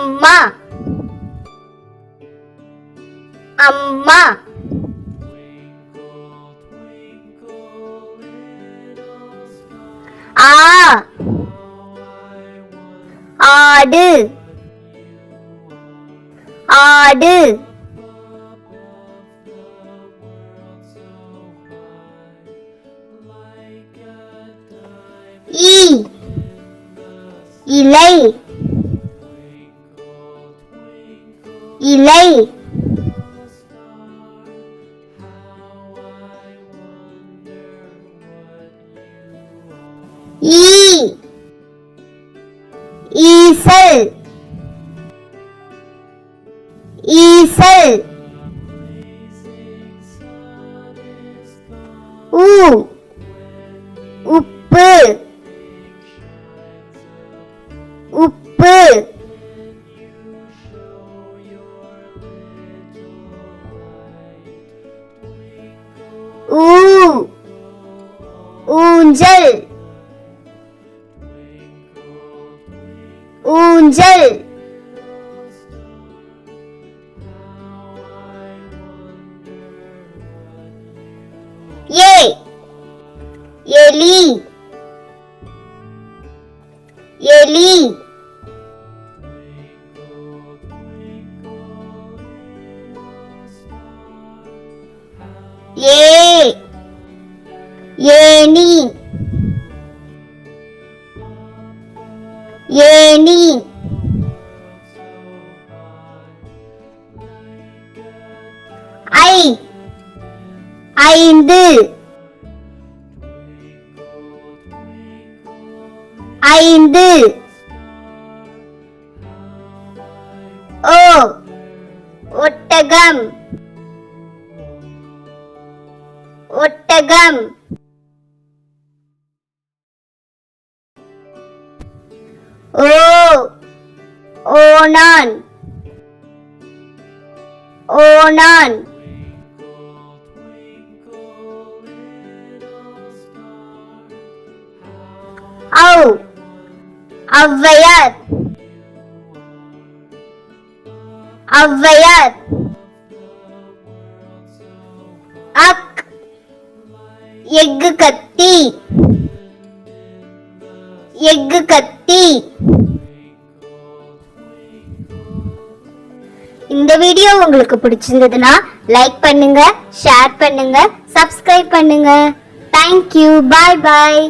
அம்மா அம்மா. ஆ ஆடு ஆடு. இ இலை இலை. ஈ ஈசல் ஈசல். உ உப்பு உப்பு. ஊ ஊஞ்சல் ஊஞ்சல். ஏ எலி எலி. ஏ ஏணி ஏணி. ஐ ஐந்து ஐந்து. ஓ ஒட்டகம் ஒட்டகம். ஓ ஓணான் ஓணான். ஔ ஔவையார் ஔவையார். அக் எஃகு கத்தி எஃகு கத்தி. இந்த வீடியோ உங்களுக்கு பிடிச்சிருந்ததுன்னா லைக் பண்ணுங்க, ஷேர் பண்ணுங்க, சப்ஸ்கிரைப் பண்ணுங்க. தேங்க்யூ. பாய் பாய்.